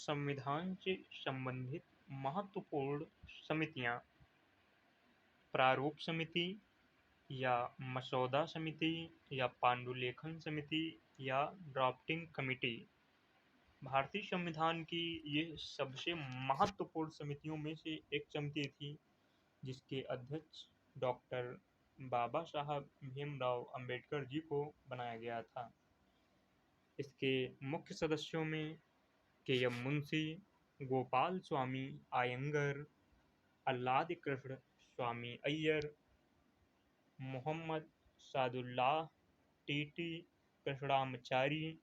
संविधान से संबंधित महत्वपूर्ण समितियां प्रारूप समिति या मसौदा समिति या पांडुलेखन समिति या ड्राफ्टिंग कमेटी। भारतीय संविधान की ये सबसे महत्वपूर्ण समितियों में से एक समिति थी, जिसके अध्यक्ष डॉक्टर बाबा साहब भीमराव अंबेडकर जी को बनाया गया था। इसके मुख्य सदस्यों में के.एम. मुंशी, गोपाल स्वामी आयंगर, अल्लाद कृष्ण स्वामी अय्यर, मोहम्मद सादुल्लाह टीटी कृष्णामचारी,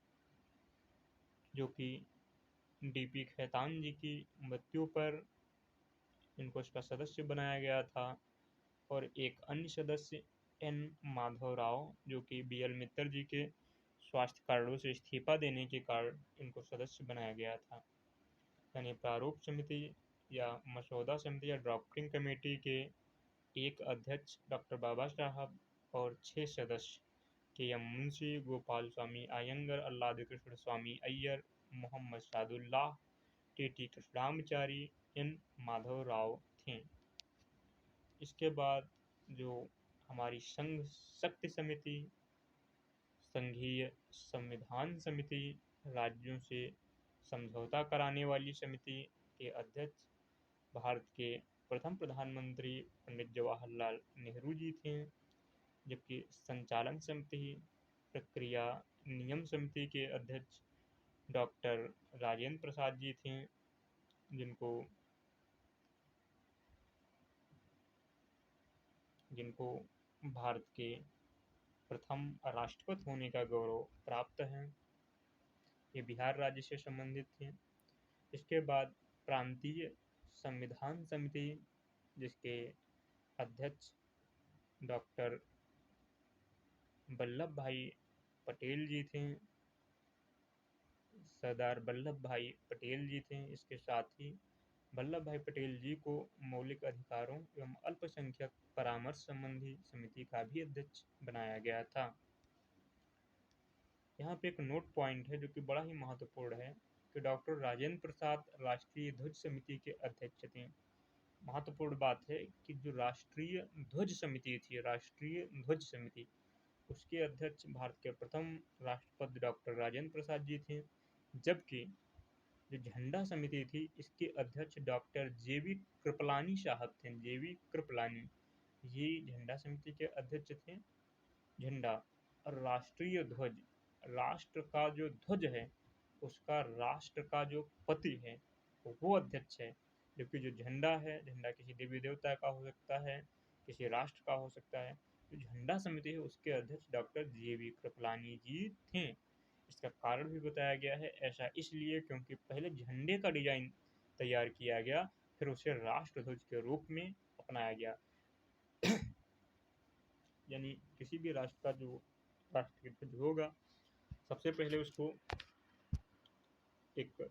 जो कि डीपी खेतान जी की मृत्यु पर इनको इसका सदस्य बनाया गया था, और एक अन्य सदस्य एन माधव राव, जो कि बी.एल. मित्तर जी के स्वास्थ्य कारणों से इस्तीफा देने के कारण इनको सदस्य बनाया गया था। यानी प्रारूप समिति या मसौदा समिति या ड्राफ्टिंग कमेटी के एक अध्यक्ष डॉक्टर बाबा साहब और 6 सदस्य के.एम. मुंशी, गोपाल स्वामी आयंगर, अल्लाद कृष्ण स्वामी अय्यर, मोहम्मद सादुल्लाह टीटी कृष्णामचारी, एन माधव राव थे। इसके बाद जो हमारी संघ शक्ति समिति, संघीय संविधान समिति, राज्यों से समझौता कराने वाली समिति के अध्यक्ष भारत के प्रथम प्रधानमंत्री पंडित जवाहरलाल नेहरू जी थे, जबकि संचालन समिति, प्रक्रिया नियम समिति के अध्यक्ष डॉक्टर राजेंद्र प्रसाद जी थे, जिनको भारत के प्रथम राष्ट्रपति होने का गौरव प्राप्त है। ये बिहार राज्य से संबंधित थे। इसके बाद प्रांतीय संविधान समिति, जिसके अध्यक्ष डॉक्टर वल्लभ भाई पटेल जी थे, सरदार वल्लभ भाई पटेल जी थे। इसके साथ ही वल्लभ भाई पटेल जी को मौलिक अधिकारों एवं अल्पसंख्यक परामर्श संबंधी समिति का भी अध्यक्ष बनाया गया था। यहाँ पे एक नोट पॉइंट है जो कि बड़ा ही महत्वपूर्ण है कि डॉक्टर राजेंद्र प्रसाद राष्ट्रीय ध्वज समिति के अध्यक्ष थे। महत्वपूर्ण बात है कि जो राष्ट्रीय ध्वज समिति थी, राष्ट्रीय ध्वज समिति, उसके अध्यक्ष भारत के प्रथम राष्ट्रपति डॉक्टर राजेंद्र प्रसाद जी थे, जबकि जो झंडा समिति थी, इसके अध्यक्ष डॉक्टर जे.वी. कृपलानी साहब थे। जे.वी. कृपलानी ये झंडा समिति के अध्यक्ष थे। झंडा और राष्ट्रीय ध्वज, राष्ट्र का जो ध्वज है उसका राष्ट्र का जो पति है वो अध्यक्ष है, जबकि जो झंडा है, झंडा किसी देवी देवता का हो सकता है, किसी राष्ट्र का हो सकता है। जो झंडा समिति है उसके अध्यक्ष डॉक्टर जे.वी. कृपलानी जी थे। इसका कारण भी बताया गया है, ऐसा इसलिए क्योंकि पहले झंडे का डिजाइन तैयार किया गया, फिर उसे राष्ट्रध्वज के रूप में अपनाया गया। यानी किसी भी राष्ट्र का जो राष्ट्रीय ध्वज होगा, सबसे पहले उसको एक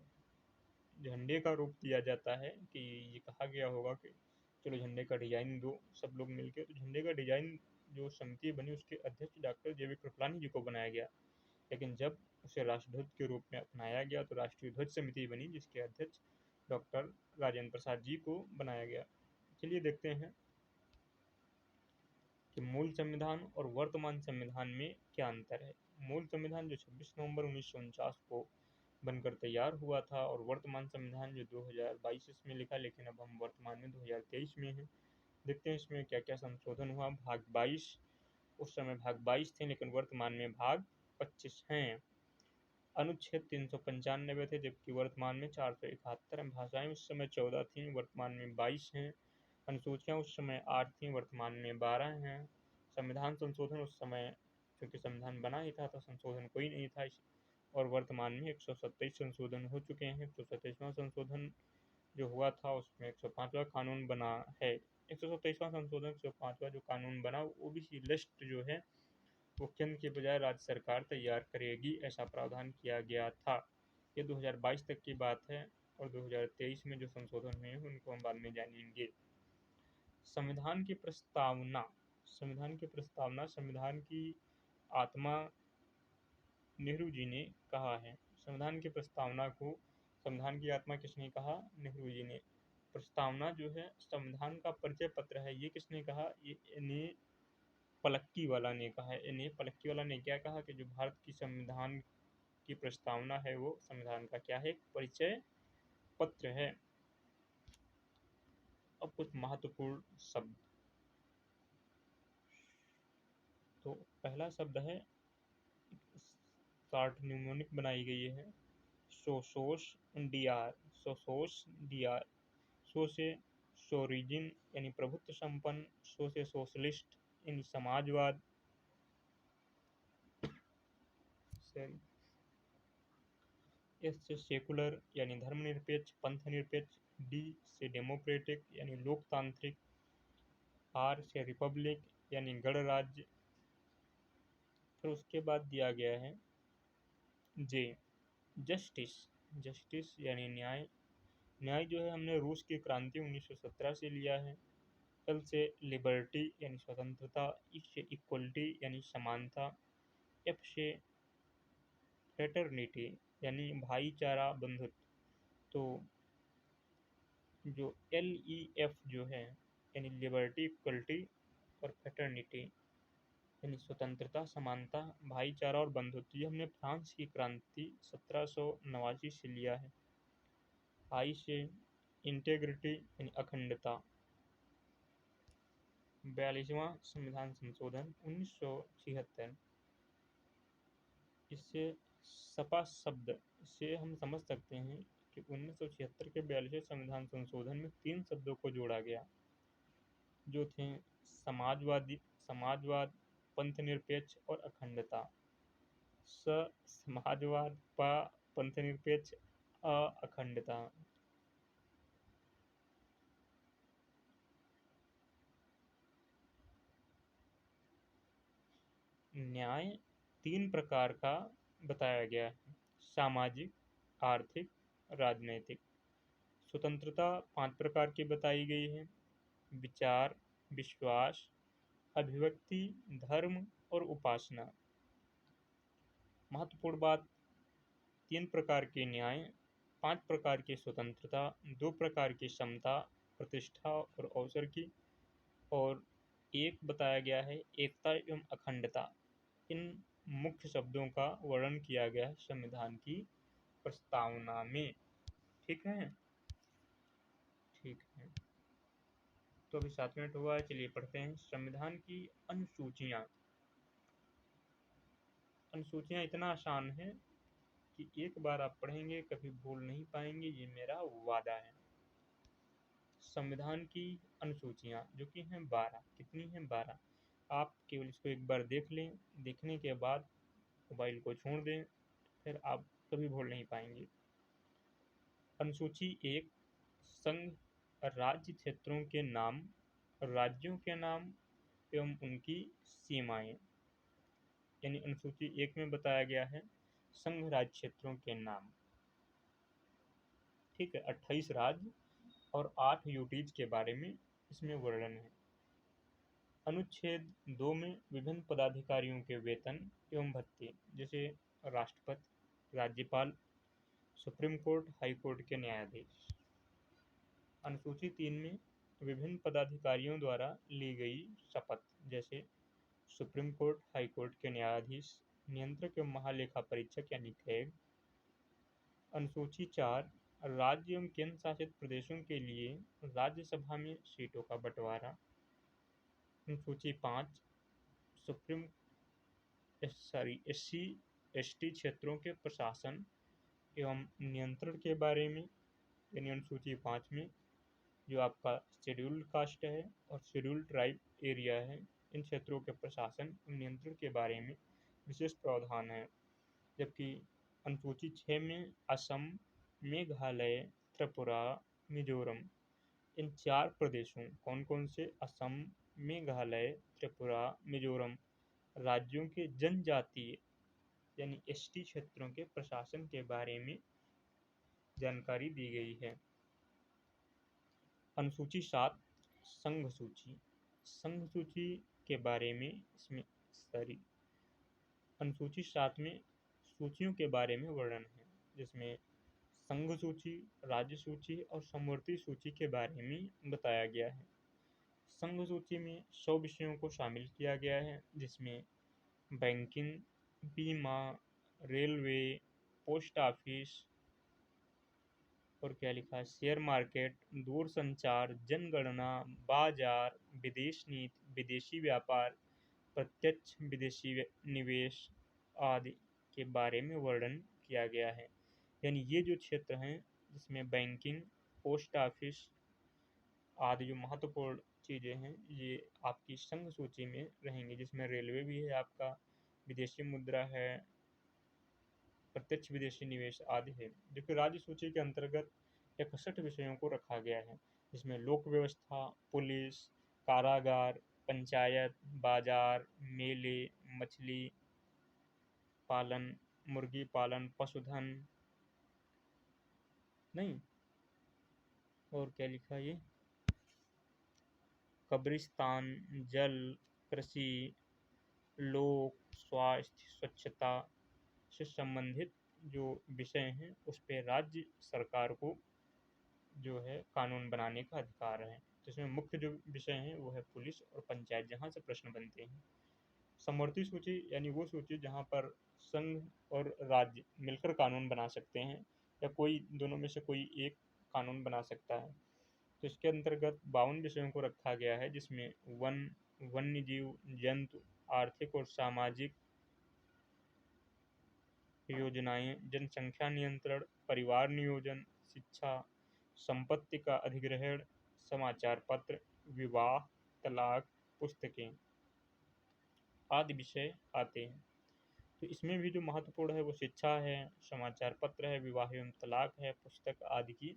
झंडे का रूप दिया जाता है कि ये कहा गया होगा कि चलो झंडे का डिजाइन दो सब लोग मिलके। तो झंडे का डिजाइन जो समिति बनी उसके अध्यक्ष डॉक्टर जे.वी. कृपलानी जी को बनाया गया, लेकिन जब उसे राष्ट्रध्वज के रूप में अपनाया गया तो राष्ट्रीय ध्वज समिति बनी, जिसके अध्यक्ष डॉक्टर राजेंद्र प्रसाद जी को बनाया गया। चलिए देखते हैं कि मूल संविधान और वर्तमान संविधान में क्या अंतर है। मूल संविधान जो 26 नवंबर 1949 को बनकर तैयार हुआ था, और वर्तमान संविधान जो 2022 इसमें लिखा, लेकिन अब हम वर्तमान में 2023 में हैं। देखते हैं इसमें क्या क्या संशोधन हुआ। भाग 22, उस समय भाग 22 थे, लेकिन वर्तमान में भाग 25 हैं। अनुच्छेद 395 थे, जबकि वर्तमान में 471 हैं। भाषाएं उस समय 14 थीं, वर्तमान में 22 हैं। अनुसूचियां उस समय 8 थीं, वर्तमान में 12 हैं। संविधान संशोधन उस समय, क्योंकि संविधान बना ही था तो संशोधन कोई नहीं था, और वर्तमान में 127 संशोधन हो चुके हैं। 127वां संशोधन जो हुआ था उसमें 105वां कानून बना है। 127वां संशोधन 105वां जो कानून बना, ओबीसी लिस्ट जो है वो केंद्र के बजाय राज्य सरकार तैयार करेगी, ऐसा प्रावधान किया गया था। ये 2022 तक की बात है, और 2023 में जो संशोधन हुए हैं उनको हम बाद में जानेंगे। संविधान की प्रस्तावना, संविधान की प्रस्तावना, संविधान की आत्मा नेहरू जी ने कहा है। संविधान की प्रस्तावना को संविधान की आत्मा किसने कहा? नेहरू जी ने। प्रस्तावना जो है संविधान का परिचय पत्र है, ये किसने कहा? ये इन्हें पलक्कीवाला ने कहा है। इन्हें पलक्कीवाला ने क्या कहा कि जो भारत की संविधान की प्रस्तावना है वो संविधान का क्या है? एक परिचय पत्र है। अब कुछ महत्वपूर्ण शब्द। तो पहला शब्द है, शॉर्ट न्यूमोनिक बनाई गई है, सोसोस डीआर। सोसोस डीआर। सो से सोरिजिन यानी प्रभुत्व संपन्न, सो से सोशलिस्ट यानी समाजवाद, एस से सेकुलर यानी धर्मनिरपेक्ष पंथ निरपेक्ष, डी से डेमोक्रेटिक यानी लोकतांत्रिक, आर से रिपब्लिक यानी गणराज्य। फिर उसके बाद दिया गया है जे, जस्टिस। जस्टिस यानी न्याय। न्याय जो है हमने रूस की क्रांति 1917 से लिया है। एल से लिबर्टी यानी स्वतंत्रता, ई से इक्वलिटी यानी समानता, एफ से फ्रेटर्निटी यानी भाईचारा बंधुत्व। तो जो एल ई एफ जो है यानी लिबर्टी, इक्वलिटी और फ्रेटर्निटी यानी स्वतंत्रता, समानता, भाईचारा और बंधुत्व, ये हमने फ्रांस की क्रांति 1789 से लिया है। आई से इंटेग्रिटी यानी अखंडता। 42वां संविधान संशोधन 1976। इससे सपा शब्द से हम समझ सकते हैं कि 1976 के 42वें संविधान संशोधन में 3 शब्दों को जोड़ा गया, जो थे समाजवाद, पंथनिरपेक्ष और अखंडता। समाजवाद, प पंथनिरपेक्ष, अखंडता। न्याय 3 प्रकार का बताया गया है, सामाजिक, आर्थिक, राजनैतिक। स्वतंत्रता 5 प्रकार की बताई गई है, विचार, विश्वास, अभिव्यक्ति, धर्म और उपासना। महत्वपूर्ण बात, 3 प्रकार के न्याय, 5 प्रकार की स्वतंत्रता, 2 प्रकार की समता, प्रतिष्ठा और अवसर की, और एक बताया गया है एकता एवं अखंडता। इन मुख्य शब्दों का वर्णन किया गया है संविधान की प्रस्तावना में। ठीक है, ठीक है। तो अभी 7 मिनट हुआ है, चलिए पढ़ते हैं संविधान की अनुसूचियां। अनुसूचियां इतना आसान है कि एक बार आप पढ़ेंगे कभी भूल नहीं पाएंगे, ये मेरा वादा है। संविधान की अनुसूचियां जो कि हैं 12। कितनी हैं? 12। आप केवल इसको एक बार देख लें, देखने के बाद मोबाइल को छोड़ दें, फिर आप कभी भूल नहीं पाएंगे। अनुसूची 1, संघ राज्य क्षेत्रों के नाम, राज्यों के नाम एवं उनकी सीमाएं। यानी अनुसूची 1 में बताया गया है संघ राज्य क्षेत्रों के नाम। ठीक है, 28 राज्य और 8 यूटीज के बारे में इसमें वर्णन है। अनुच्छेद 2 में विभिन्न पदाधिकारियों के वेतन एवं भत्ते, जैसे राष्ट्रपति, राज्यपाल, सुप्रीम कोर्ट, हाई कोर्ट के न्यायाधीश। अनुसूची 3 में विभिन्न पदाधिकारियों द्वारा ली गई शपथ, जैसे सुप्रीम कोर्ट, हाई कोर्ट के न्यायाधीश, नियंत्रक एवं महालेखा परीक्षक यानी कैग। अनुसूची 4, राज्य एवं केंद्र शासित प्रदेशों के लिए राज्यसभा में सीटों का बंटवारा। अनुसूची 5, सुप्रीम एससी एसटी क्षेत्रों के प्रशासन एवं नियंत्रण के बारे में। यानी अनुसूची 5 में जो आपका शेड्यूल्ड कास्ट है और शेड्यूल्ड ट्राइब एरिया है, इन क्षेत्रों के प्रशासन एवं नियंत्रण के बारे में विशेष प्रावधान है। जबकि अनुसूची 6 में असम, मेघालय, त्रिपुरा, मिजोरम, इन 4 प्रदेशों, कौन कौन से? असम, मेघालय, त्रिपुरा, मिजोरम राज्यों के जनजातीय यानी एसटी क्षेत्रों के प्रशासन के बारे में जानकारी दी गई है। अनुसूची 7, संघ सूची। संघ सूची के बारे में इसमें अनुसूची 7 में सूचियों के बारे में वर्णन है, जिसमें संघ सूची, राज्य सूची और समवर्ती सूची के बारे में बताया गया है। संघ सूची में 100 विषयों को शामिल किया गया है, जिसमें बैंकिंग, बीमा, रेलवे, पोस्ट ऑफिस और क्या लिखा है, शेयर मार्केट, दूरसंचार, जनगणना, बाजार, विदेश नीति, विदेशी व्यापार, प्रत्यक्ष विदेशी निवेश आदि के बारे में वर्णन किया गया है। यानी ये जो क्षेत्र हैं जिसमें बैंकिंग, पोस्ट ऑफिस आदि जो महत्वपूर्ण चीज़ें हैं ये आपकी संघ सूची में रहेंगी, जिसमें रेलवे भी है आपका, विदेशी मुद्रा है, प्रत्यक्ष विदेशी निवेश आदि है। जबकि राज्य सूची के अंतर्गत 61 विषयों को रखा गया है, जिसमें लोक व्यवस्था, पुलिस, कारागार, पंचायत, बाजार, मेले, मछली पालन, मुर्गी पालन, पशुधन नहीं, और क्या लिखा ये, कब्रिस्तान, जल, कृषि, लोक स्वास्थ्य, स्वच्छता से संबंधित जो विषय हैं उस पे राज्य सरकार को जो है कानून बनाने का अधिकार है। तो इसमें मुख्य जो विषय हैं वो है पुलिस और पंचायत, जहाँ से प्रश्न बनते हैं। समवर्ती सूची यानी वो सूची जहाँ पर संघ और राज्य मिलकर कानून बना सकते हैं या कोई दोनों में से कोई एक कानून बना सकता है। तो इसके अंतर्गत 52 विषयों को रखा गया है, जिसमें वन, वन्य जीव, जंतु, आर्थिक और सामाजिक योजनाएं, जनसंख्या नियंत्रण, परिवार नियोजन, शिक्षा, संपत्ति का अधिग्रहण, समाचार पत्र, विवाह, तलाक, पुस्तकें आदि विषय आते हैं। तो इसमें भी जो महत्वपूर्ण है वो शिक्षा है, समाचार पत्र है, विवाह एवं तलाक है, पुस्तक आदि की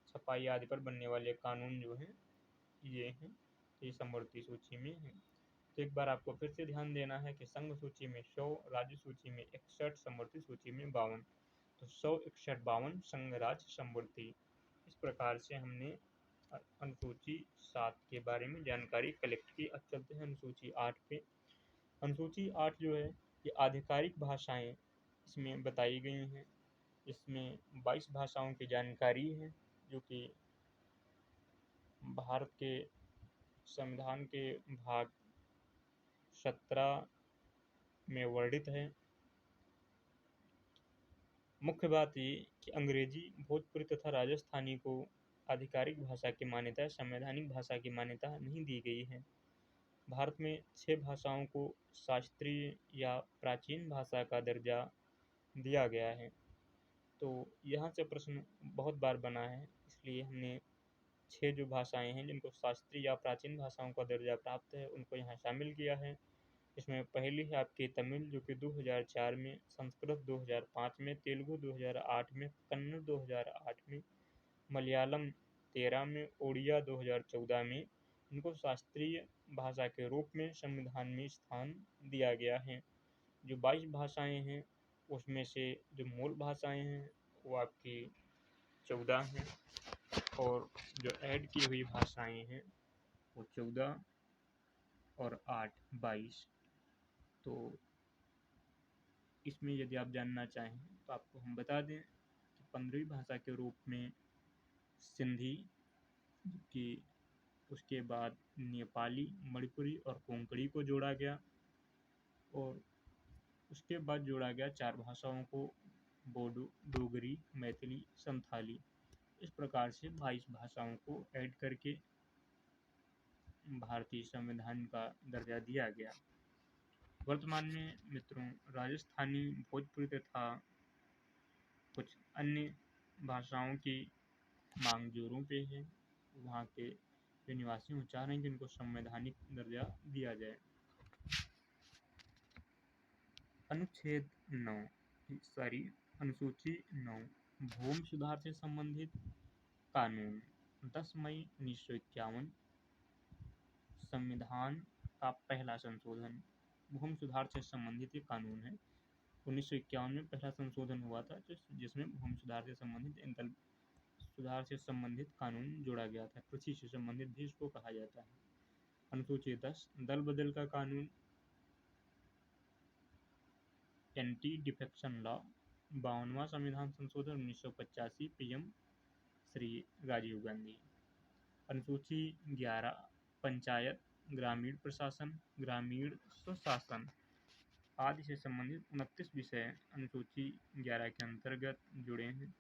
छपाई आदि पर बनने वाले कानून जो हैं ये हैं, ये समवर्ती सूची में है। तो एक बार आपको फिर से ध्यान देना है कि संघ सूची में 100, राज्य सूची में 61, समवर्ती सूची में 52। तो 100, 61, 52 संघ, राज्य, समवर्ती। इस प्रकार से हमने अनुसूची 7 के बारे में जानकारी कलेक्ट की। अब चलते हैं अनुसूची 8 पे। अनुसूची 8 जो है ये आधिकारिक भाषाएं इसमें बताई गई हैं। इसमें 22 भाषाओं की जानकारी है जो कि भारत के संविधान के भाग 17 में वर्णित है। मुख्य बात ये कि अंग्रेजी, भोजपुरी तथा राजस्थानी को आधिकारिक भाषा की मान्यता, संवैधानिक भाषा की मान्यता नहीं दी गई है। भारत में 6 भाषाओं को शास्त्रीय या प्राचीन भाषा का दर्जा दिया गया है। तो यहाँ से प्रश्न बहुत बार बना है, इसलिए हमने 6 जो भाषाएं हैं जिनको शास्त्रीय या प्राचीन भाषाओं का दर्जा प्राप्त है उनको यहाँ शामिल किया है। इसमें पहली है आपकी तमिल, जो कि 2004 में, संस्कृत 2005 में, तेलुगु 2008 में, कन्नड़ 2008 में, मलयालम 13 में, ओडिया 2014 में इनको शास्त्रीय भाषा के रूप में संविधान में स्थान दिया गया है। जो 22 भाषाएं हैं उसमें से जो मूल भाषाएं हैं वो आपकी 14 हैं और जो ऐड की हुई भाषाएं हैं वो 14 और 8 22। तो इसमें यदि आप जानना चाहें तो आपको हम बता दें कि 15वीं भाषा के रूप में सिंधी, कि उसके बाद नेपाली, मणिपुरी और कोंकणी को जोड़ा गया और उसके बाद जोड़ा गया 4 भाषाओं को, बोडो, डोगरी, मैथिली, संथाली। इस प्रकार से 22 भाषाओं को ऐड करके भारतीय संविधान का दर्जा दिया गया। वर्तमान में मित्रों राजस्थानी, भोजपुरी तथा कुछ अन्य भाषाओं की मांग जोरों पे है। वहाँ के जो निवासी वो चाह रहे हैं कि इनको संवैधानिक दर्जा दिया जाए। अनुच्छेद अनुसूची 9, भूमि सुधार से संबंधित कानून। 10 मई 1951 संविधान का पहला संशोधन भूमि सुधार से संबंधित ये कानून है। 1951 में पहला संशोधन हुआ था जिसमें भूमि सुधार से संबंधित दल सुधार से संबंधित कानून जोड़ा गया था। कृषि से संबंधित भी इसको कहा जाता है। अनुसूची 10, दल बदल का कानून, एंटी डिफेक्शन लॉ। 52वां संविधान संशोधन 1985 पीएम श्री राजीव गांधी। अनुसूची 11 पंचायत, ग्रामीण प्रशासन, ग्रामीण स्वशासन आदि से संबंधित 29 विषय अनुसूची 11 के अंतर्गत जुड़े हैं।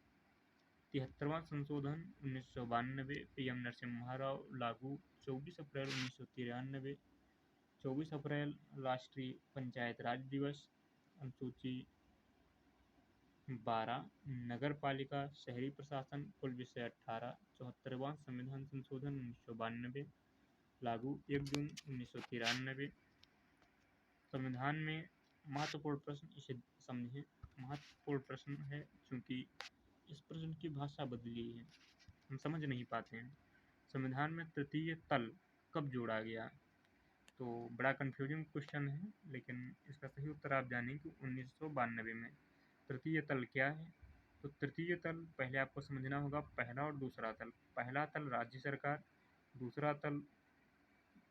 73वां संशोधन 1992 पीएम नरसिम्हा राव लागू 24 अप्रैल 1993। 24 अप्रैल राष्ट्रीय पंचायत राज दिवस। अनुसूची 12 नगर पालिका शहरी प्रशासन कुल विषय 18। 74वां संविधान संशोधन 1992 लागू 1 जून 1993। संविधान में महत्वपूर्ण प्रश्न, इसे समझें, महत्वपूर्ण प्रश्न है क्योंकि इस प्रश्न की भाषा बदली है, हम समझ नहीं पाते हैं। संविधान में तृतीय तल कब जोड़ा गया? तो बड़ा कंफ्यूजिंग क्वेश्चन है, लेकिन इसका सही उत्तर आप जानेंगे 1992 में। तृतीय तल क्या है? तो तृतीय तल पहले आपको समझना होगा पहला और दूसरा तल। पहला तल राज्य सरकार, दूसरा तल,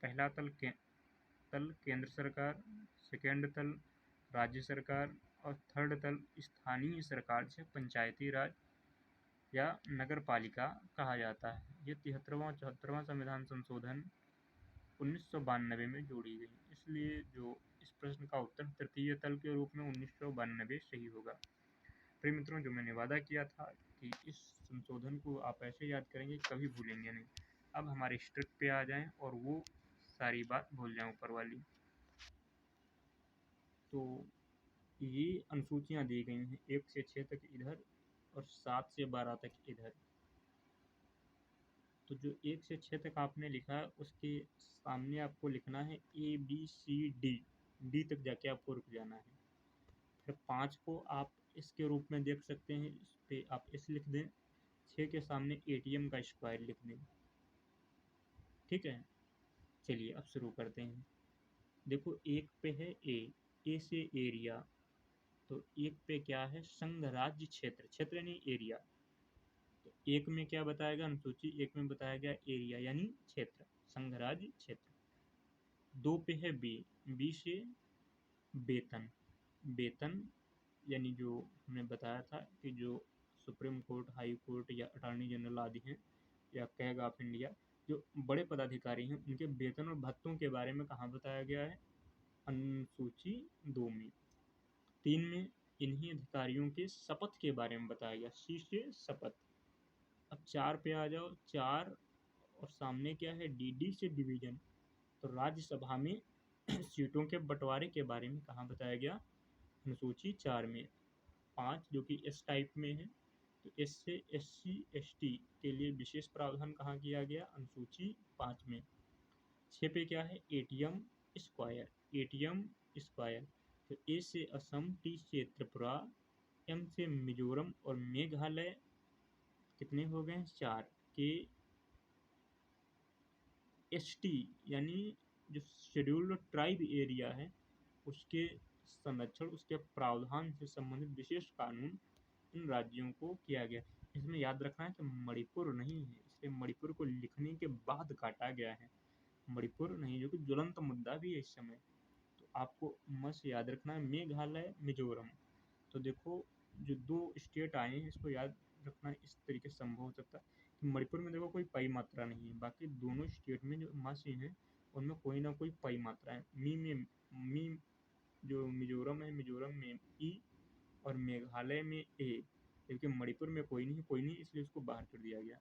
पहला तल केंद्र सरकार, सेकेंड तल राज्य सरकार और थर्ड तल स्थानीय सरकार, जिसे पंचायती राज या नगर पालिका कहा जाता है। ये 73वां 74वां संविधान संशोधन 1992 में जोड़ी गई, इसलिए जो इस प्रश्न का उत्तर तृतीय तल के रूप में 1992 सही होगा। प्रिय मित्रों, जो मैंने वादा किया था कि इस संशोधन को आप ऐसे याद करेंगे कभी भूलेंगे नहीं। अब हमारे स्ट्रिक्ट पे आ जाएं और वो सारी बात भूल जाएं ऊपर वाली। तो ये अनुसूचियाँ दी गई हैं 1 से 6 तक इधर और 7 से 12 तक इधर। तो जो 1 से 6 तक आपने लिखा है उसके सामने आपको लिखना है ABCD, डी तक जाके आपको रुक जाना है। फिर 5 को आप इसके रूप में देख सकते हैं, इस पे आप इस लिख दें। 6 के सामने ATM का स्क्वायर लिख दें। ठीक है, चलिए अब शुरू करते हैं। देखो, एक पे है ए से एरिया, तो एक पे क्या है? संघ राज्य क्षेत्र, क्षेत्र यानी एरिया। तो एक में क्या बताएगा? अनुसूची एक में बताया गया एरिया यानी क्षेत्र, संघ राज्य क्षेत्र। 2 पे है बी से वेतन, वेतन यानी जो हमने बताया था कि जो सुप्रीम कोर्ट, हाई कोर्ट या अटॉर्नी जनरल आदि हैं या कैग ऑफ इंडिया, जो बड़े पदाधिकारी हैं, उनके वेतन और भत्तों के बारे में कहाँ बताया गया है? अनुसूची 2 में। 3 में इन्हीं अधिकारियों के शपथ के बारे में बताया गया, सी से शपथ। अब 4 पे आ जाओ। 4 और सामने क्या है? डी से डिवीजन, तो राज्यसभा में सीटों के बंटवारे के बारे में कहाँ बताया गया? अनुसूची 4 में। 5 जो कि एस टाइप में है, तो एस से SC ST के लिए विशेष प्रावधान कहाँ किया गया? अनुसूची 5 में। 6 पे क्या है? ATM स्क्वायर, ATM स्क्वायर, तो ए से असम, टी से त्रिपुरा, एम से मिजोरम और मेघालय, कितने हो गए? 4 के ST यानी जो शेड्यूल्ड ट्राइब एरिया है उसके संरक्षण, उसके प्रावधान से संबंधित विशेष कानून इन राज्यों को किया गया। इसमें याद रखना है कि मणिपुर नहीं है, इसलिए मणिपुर को लिखने के बाद काटा गया है। मणिपुर नहीं, जो कि ज्वलंत मुद्दा भी है इस समय। तो आपको मस्त याद रखना है मेघालय, मिजोरम। तो देखो, जो 2 स्टेट आए हैं इसको याद रखना इस तरीके से संभव हो सकता है कि मणिपुर में देखो कोई पाई मात्रा नहीं है, बाकी दोनों स्टेट में जो मासी हैं उनमें कोई ना कोई पाई मात्रा है। मी जो मिजोरम है, मिजोरम में ई और मेघालय में ए, जबकि मणिपुर में कोई नहीं, कोई नहीं, इसलिए उसको बाहर कर दिया गया।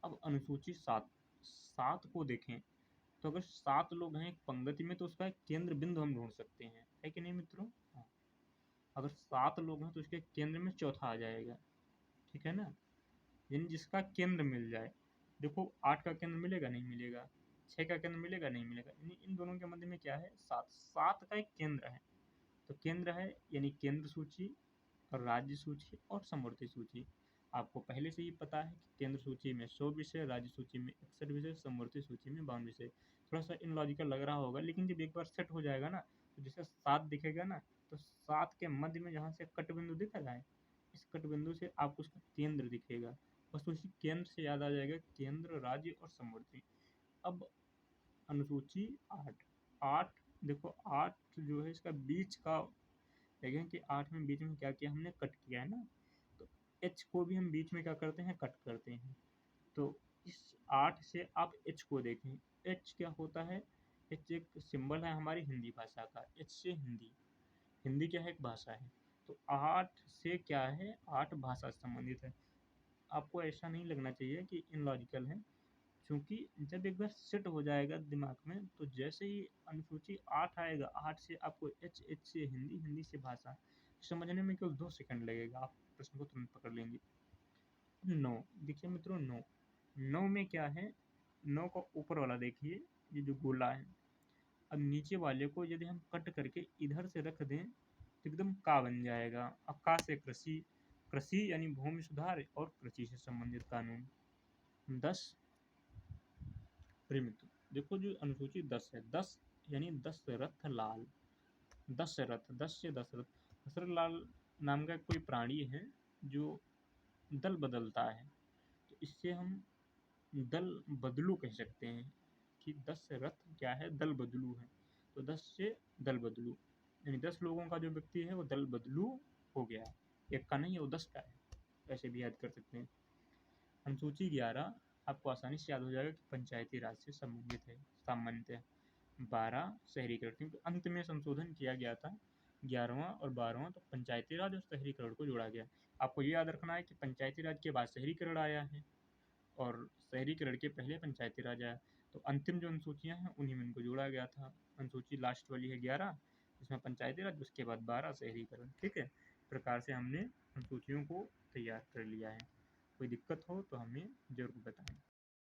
अब अनुसूची 7 को देखें, तो अगर 7 लोग हैं एक पंक्ति में तो उसका एक केंद्र बिंदु हम ढूंढ सकते हैं, है कि नहीं मित्रों? हाँ। अगर 7 लोग हैं तो उसके केंद्र में चौथा आ जाएगा, ठीक है ना? यानी जिसका केंद्र मिल जाए। देखो, 8 का केंद्र मिलेगा? नहीं मिलेगा। 6 का केंद्र मिलेगा? नहीं मिलेगा। यानी इन दोनों के मध्य में क्या है? 7 का एक केंद्र है। तो केंद्र है यानी केंद्र सूची और राज्य सूची और समवर्ती सूची। आपको पहले से ही पता है कि केंद्र सूची में 100 विषय, राज्य सूची में 61 विषय, समवर्ती सूची में 52 विषय। थोड़ा सा इनलॉजिकल लग रहा होगा, लेकिन जब एक बार सेट हो जाएगा ना, तो जैसे 7 दिखेगा ना, तो 7 के मध्य में जहाँ से कट बिंदु दिख रहा है, इस कट बिंदु से आपको उसका केंद्र दिखेगा। बस उसी केंद्र से याद आ जाएगा केंद्र, राज्य और समवर्ती। अब अनुसूची 8। देखो, 8 जो है इसका बीच का देखें कि 8 में बीच में क्या किया हमने, कट किया है ना, तो एच को भी हम बीच में क्या करते हैं, कट करते हैं। तो इस 8 से आप एच को देखें, एच क्या होता है, एच एक सिंबल है हमारी हिंदी भाषा का, एच से हिंदी, हिंदी क्या है, एक भाषा है। तो 8 से क्या है, 8 भाषा से संबंधित है। आपको ऐसा नहीं लगना चाहिए कि इनलॉजिकल है, क्योंकि जब एक बार सेट हो जाएगा दिमाग में, तो जैसे ही अनुसूची 8 आएगा, 8 से आपको एच, एच से हिंदी, हिंदी से भाषा, समझने में केवल 2 सेकंड लगेगा, आप प्रश्न को तुरंत पकड़ लेंगे। 9, देखिए मित्रों, 9, 9 में क्या है, 9 का ऊपर वाला देखिए, ये जो गोला है, अब नीचे वाले को यदि हम कट करके इधर से रख दें तो एकदम का बन जाएगा। अब का से कृषि, कृषि यानी भूमि सुधार और कृषि से संबंधित कानून। 10, मित्र देखो जो अनुसूची 10 है, 10 यानी दशरथ लाल, दशरथ, 10 से दशरथ, दशरथ लाल नाम का कोई प्राणी है जो दल बदलता है, तो इससे हम दल बदलू कह सकते हैं कि 10 रथ क्या है, दल बदलू है। तो 10 से दल बदलू, यानी 10 लोगों का जो व्यक्ति है वो दल बदलू हो गया, एक का नहीं है, वो 10 का है, ऐसे भी याद कर सकते हैं। अनुसूची 11 आपको आसानी से याद हो जाएगा कि पंचायती राज से संबंधित है सामान्यतः। 12 शहरीकरण, क्योंकि अंत में संशोधन किया गया था 11वां और 12वां, तो पंचायती राज और शहरीकरण को जोड़ा गया। आपको ये याद रखना है कि पंचायती राज के बाद शहरीकरण आया है और शहरीकरण के पहले पंचायती राज आया, तो अंतिम जो अनुसूचियाँ हैं उन्हीं में इनको जोड़ा गया था। अनुसूची लास्ट वाली है 11, जिसमें पंचायती राज, उसके बाद 12 शहरीकरण। ठीक है, इस प्रकार से हमने अनुसूचियों को तैयार कर लिया है। कोई दिक्कत हो तो हमें ज़रूर बताएं।